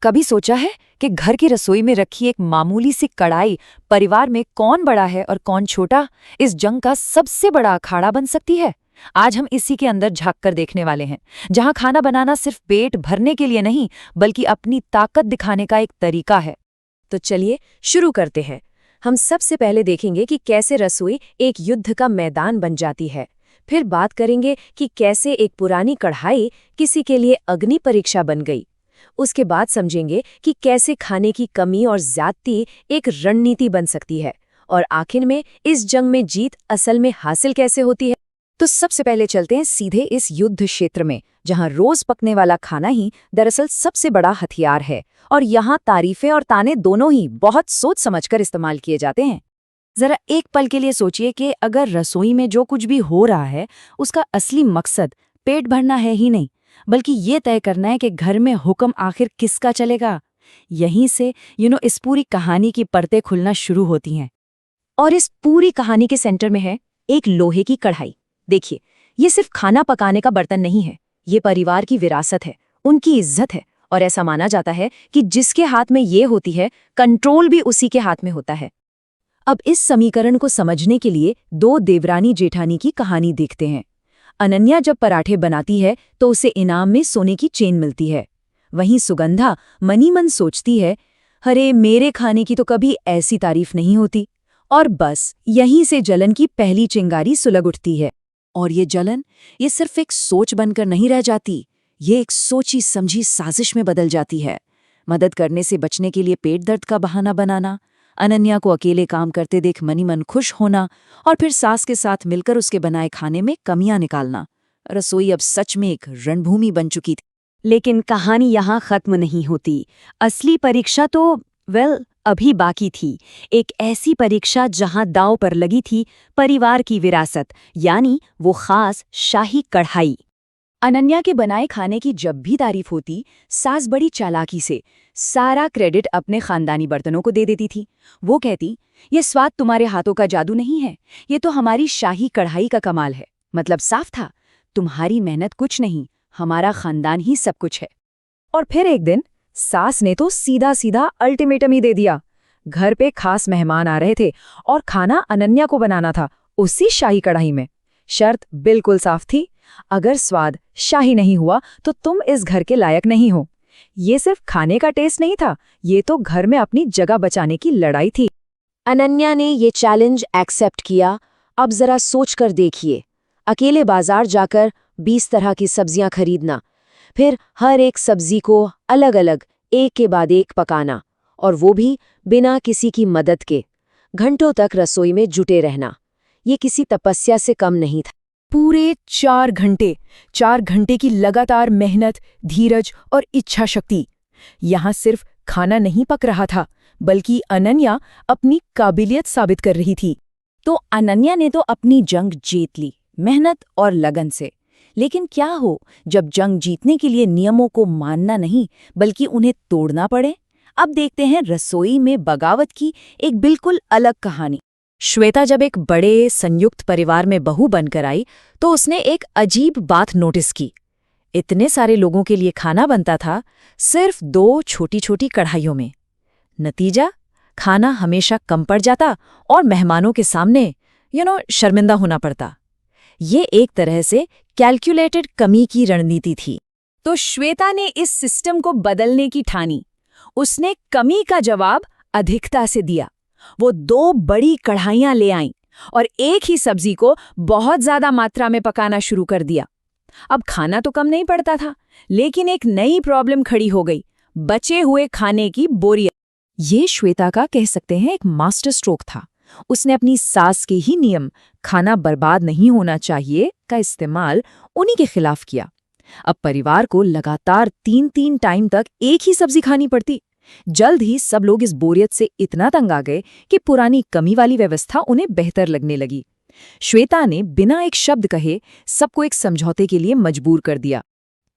कभी सोचा है कि घर की रसोई में रखी एक मामूली सी कढ़ाई परिवार में कौन बड़ा है और कौन छोटा इस जंग का सबसे बड़ा अखाड़ा बन सकती है। आज हम इसी के अंदर झांक कर देखने वाले हैं, जहां खाना बनाना सिर्फ पेट भरने के लिए नहीं बल्कि अपनी ताकत दिखाने का एक तरीका है। तो चलिए शुरू करते हैं। हम सबसे पहले देखेंगे कि कैसे रसोई एक युद्ध का मैदान बन जाती है। फिर बात करेंगे कि कैसे एक पुरानी कढ़ाई किसी के लिए अग्नि परीक्षा बन गई। उसके बाद समझेंगे कि कैसे खाने की कमी और ज्यादती एक रणनीति बन सकती है। और आखिर में इस जंग में जीत असल में हासिल कैसे होती है। तो सबसे पहले चलते हैं सीधे इस युद्ध क्षेत्र में, जहां रोज पकने वाला खाना ही दरअसल सबसे बड़ा हथियार है। और यहाँ तारीफें और ताने दोनों ही बहुत सोच समझकर इस्तेमाल किए जाते हैं। जरा एक पल के लिए सोचिए कि अगर रसोई में जो कुछ भी हो रहा है उसका असली मकसद पेट भरना है ही नहीं, बल्कि ये तय करना है कि घर में हुक्म आखिर किसका चलेगा। यहीं से इस पूरी कहानी की परतें खुलना शुरू होती हैं। और इस पूरी कहानी के सेंटर में है एक लोहे की कढ़ाई। देखिए, ये सिर्फ खाना पकाने का बर्तन नहीं है, ये परिवार की विरासत है, उनकी इज्जत है। और ऐसा माना जाता है कि जिसके हाथ में ये होती है, कंट्रोल भी उसी के हाथ में होता है। अब इस समीकरण को समझने के लिए दो देवरानी जेठानी की कहानी देखते हैं। अनन्या जब पराठे बनाती है तो उसे इनाम में सोने की चेन मिलती है। वहीं सुगंधा मनी मन सोचती है, अरे मेरे खाने की तो कभी ऐसी तारीफ नहीं होती। और बस यहीं से जलन की पहली चिंगारी सुलग उठती है। और ये जलन, ये सिर्फ एक सोच बनकर नहीं रह जाती, ये एक सोची समझी साजिश में बदल जाती है। मदद करने से बचने के लिए पेट दर्द का बहाना बनाना, अनन्या को अकेले काम करते देख मनी मन खुश होना, और फिर सास के साथ मिलकर उसके बनाए खाने में कमियां निकालना। रसोई अब सच में एक रणभूमि बन चुकी थी। लेकिन कहानी यहाँ खत्म नहीं होती। असली परीक्षा तो अभी बाकी थी। एक ऐसी परीक्षा जहां दांव पर लगी थी परिवार की विरासत, यानी वो खास शाही कढ़ाई। अनन्या के बनाए खाने की जब भी तारीफ होती, सास बड़ी चालाकी से सारा क्रेडिट अपने खानदानी बर्तनों को दे देती थी। वो कहती, ये स्वाद तुम्हारे हाथों का जादू नहीं है, ये तो हमारी शाही कढ़ाई का कमाल है। मतलब साफ था, तुम्हारी मेहनत कुछ नहीं, हमारा खानदान ही सब कुछ है। और फिर एक दिन सास ने तो सीधा सीधा अल्टीमेटम ही दे दिया। घर पे खास मेहमान आ रहे थे और खाना अनन्या को बनाना था, उसी शाही कढ़ाई में। शर्त बिल्कुल साफ थी, अगर स्वाद शाही नहीं हुआ तो तुम इस घर के लायक नहीं हो। ये सिर्फ खाने का टेस्ट नहीं था, ये तो घर में अपनी जगह बचाने की लड़ाई थी। अनन्या ने ये चैलेंज एक्सेप्ट किया। अब जरा सोच कर देखिए, अकेले बाजार जाकर 20 तरह की सब्जियां खरीदना, फिर हर एक सब्जी को अलग अलग एक के बाद एक पकाना, और वो भी बिना किसी की मदद के। घंटों तक रसोई में जुटे रहना, ये किसी तपस्या से कम नहीं था। पूरे 4 घंटे की लगातार मेहनत, धीरज और इच्छा शक्ति। यहाँ सिर्फ खाना नहीं पक रहा था, बल्कि अनन्या अपनी काबिलियत साबित कर रही थी। तो अनन्या ने तो अपनी जंग जीत ली, मेहनत और लगन से। लेकिन क्या हो जब जंग जीतने के लिए नियमों को मानना नहीं बल्कि उन्हें तोड़ना पड़े। अब देखते हैं रसोई में बगावत की एक बिल्कुल अलग कहानी। श्वेता जब एक बड़े संयुक्त परिवार में बहू बनकर आई तो उसने एक अजीब बात नोटिस की। इतने सारे लोगों के लिए खाना बनता था, सिर्फ 2 छोटी छोटी कढ़ाइयों में। नतीजा, खाना हमेशा कम पड़ जाता और मेहमानों के सामने शर्मिंदा होना पड़ता। ये एक तरह से कैलकुलेटेड कमी की रणनीति थी। तो श्वेता ने इस सिस्टम को बदलने की ठानी। उसने कमी का जवाब अधिकता से दिया। वो 2 बड़ी कढ़ाइयां ले आईं और एक ही सब्जी को बहुत ज्यादा मात्रा में पकाना शुरू कर दिया। अब खाना तो कम नहीं पड़ता था, लेकिन एक नई प्रॉब्लम खड़ी हो गई, बचे हुए खाने की बोरियत। ये श्वेता का कह सकते हैं एक मास्टर स्ट्रोक था। उसने अपनी सास के ही नियम, खाना बर्बाद नहीं होना चाहिए, का इस्तेमाल उन्हीं के खिलाफ किया। अब परिवार को लगातार 3 टाइम तक एक ही सब्जी खानी पड़ती। जल्द ही सब लोग इस बोरियत से इतना तंग आ गए कि पुरानी कमी वाली व्यवस्था उन्हें बेहतर लगने लगी। श्वेता ने बिना एक शब्द कहे सबको एक समझौते के लिए मजबूर कर दिया।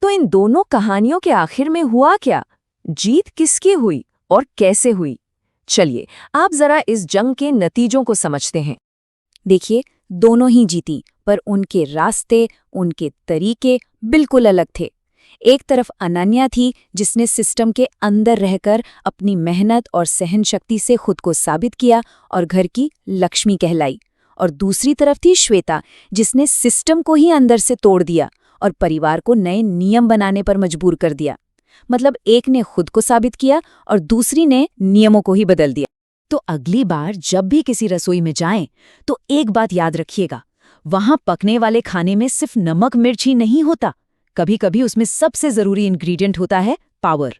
तो इन दोनों कहानियों के आखिर में हुआ क्या? जीत किसकी हुई और कैसे हुई? चलिए आप जरा इस जंग के नतीजों को समझते हैं। देखिए, दोनों ही जीती, पर उनके रास्ते, उनके तरीके बिल्कुल अलग थे। एक तरफ अनन्या थी जिसने सिस्टम के अंदर रहकर अपनी मेहनत और सहन शक्ति से खुद को साबित किया और घर की लक्ष्मी कहलाई, और दूसरी तरफ थी श्वेता जिसने सिस्टम को ही अंदर से तोड़ दिया और परिवार को नए नियम बनाने पर मजबूर कर दिया। मतलब एक ने खुद को साबित किया और दूसरी ने नियमों को ही बदल दिया। तो अगली बार जब भी किसी रसोई में जाएं तो एक बात याद रखिएगा, वहां पकने वाले खाने में सिर्फ नमक मिर्च ही नहीं होता, कभी कभी उसमें सबसे जरूरी इंग्रेडिएंट होता है पावर।